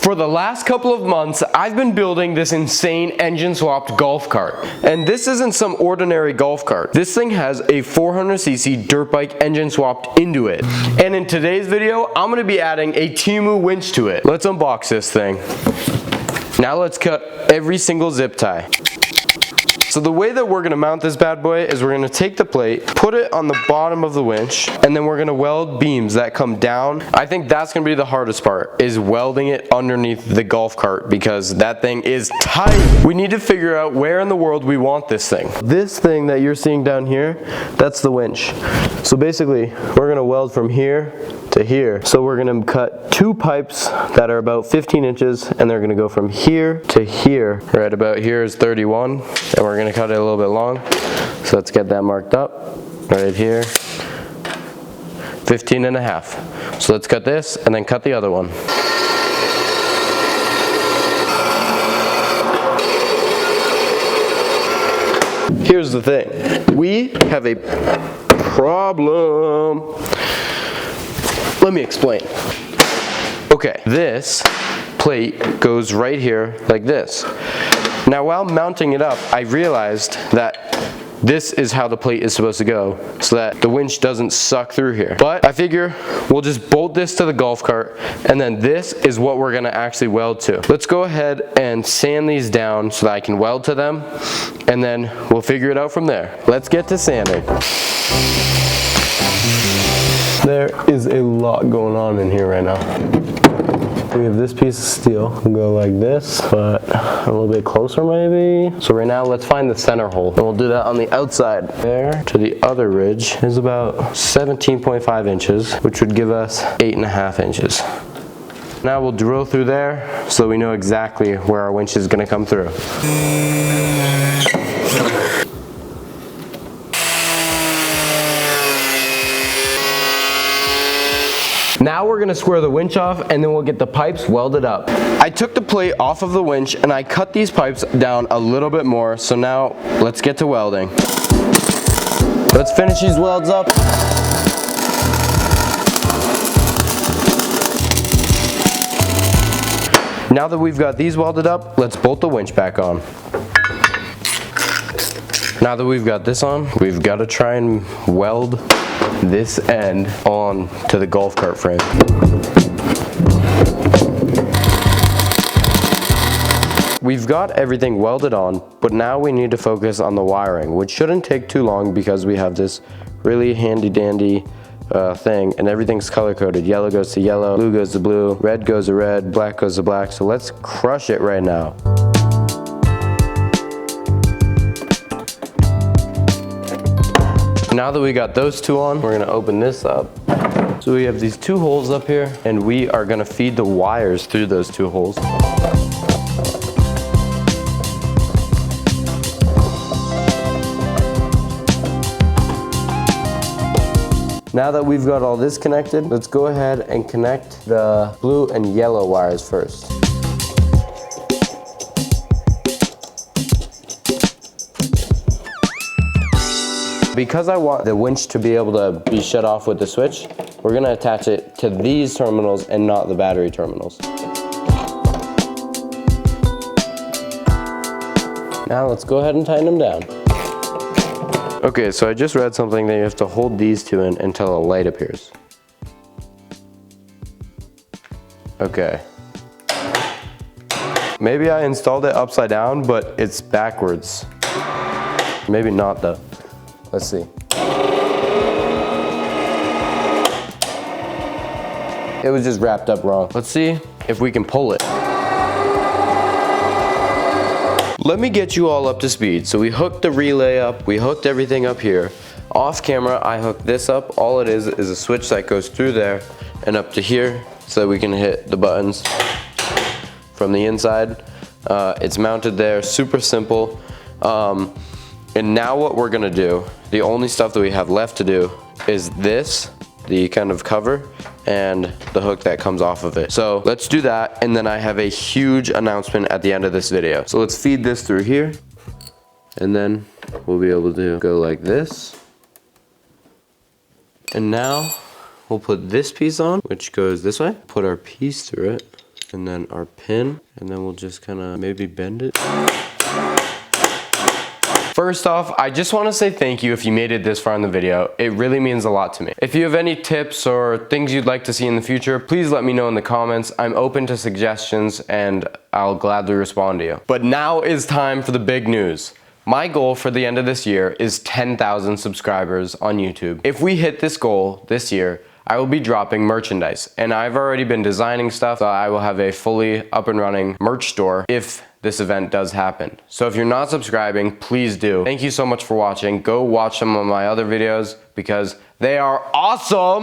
For the last couple of months, I've been building this insane engine swapped golf cart. And this isn't some ordinary golf cart. This thing has a 400cc dirt bike engine swapped into it. And in today's video, I'm gonna be adding a Temu winch to it. Let's unbox this thing. Now let's cut every single zip tie. So the way that we're gonna mount this bad boy is we're gonna take the plate, put it on the bottom of the winch, and then we're gonna weld beams that come down. I think that's gonna be the hardest part, is welding it underneath the golf cart, because that thing is tight. We need to figure out where in the world we want this thing. This thing that you're seeing down here, that's the winch. So basically, we're gonna weld from here to here. So we're gonna cut two pipes that are about 15 inches, and they're gonna go from here to here. Right about here is 31, and we're gonna cut it a little bit long. So let's get that marked up right here. 15 and a half. So let's cut this and then cut the other one. Here's the thing. We have a problem. Let me explain. Okay, this plate goes right here like this. Now while mounting it up, I realized that this is how the plate is supposed to go, so that the winch doesn't suck through here. But I figure we'll just bolt this to the golf cart, and then this is what we're gonna actually weld to. Let's go ahead and sand these down so that I can weld to them, and then we'll figure it out from there. Let's get to sanding. There is a lot going on in here right now. We have this piece of steel. We'll go like this, but a little bit closer maybe. So right now, let's find the center hole. And we'll do that on the outside. There to the other ridge is about 17.5 inches, which would give us 8.5 inches. Now we'll drill through there so we know exactly where our winch is gonna come through. Now we're gonna square the winch off, and then we'll get the pipes welded up. I took the plate off of the winch and I cut these pipes down a little bit more, so now let's get to welding. Let's finish these welds up. Now that we've got these welded up, let's bolt the winch back on. Now that we've got this on, we've got to try and weld this end on to the golf cart frame. We've got everything welded on, but now we need to focus on the wiring, which shouldn't take too long because we have this really handy dandy thing, and everything's color coded. Yellow goes to yellow, blue goes to blue, red goes to red, black goes to black. So let's crush it right now. Now that we got those two on, we're gonna open this up. So we have these two holes up here, and we are gonna feed the wires through those two holes. Now that we've got all this connected, let's go ahead and connect the blue and yellow wires first. Because I want the winch to be able to be shut off with the switch, we're gonna attach it to these terminals and not the battery terminals. Now let's go ahead and tighten them down. Okay, so I just read something that you have to hold these two in until a light appears. Okay. Maybe I installed it upside down, but it's backwards. Maybe not though. Let's see. It was just wrapped up wrong. Let's see if we can pull it. Let me get you all up to speed. So we hooked the relay up, we hooked everything up here. Off camera, I hooked this up. All it is a switch that goes through there and up to here so that we can hit the buttons from the inside. It's mounted there, super simple. And now what we're gonna do, the only stuff that we have left to do is this, the kind of cover, and the hook that comes off of it. So let's do that, and then I have a huge announcement at the end of this video. So let's feed this through here, and then we'll be able to go like this. And now we'll put this piece on, which goes this way. Put our piece through it. and then our pin, and then we'll just kind of maybe bend it. First off, I just want to say thank you if you made it this far in the video. It really means a lot to me. If you have any tips or things you'd like to see in the future, please let me know in the comments. I'm open to suggestions and I'll gladly respond to you. But now is time for the big news. My goal for the end of this year is 10,000 subscribers on YouTube. If we hit this goal this year, I will be dropping merchandise, and I've already been designing stuff, so I will have a fully up and running merch store if this event does happen. So if you're not subscribing, please do. Thank you so much for watching. Go watch some of my other videos because they are awesome!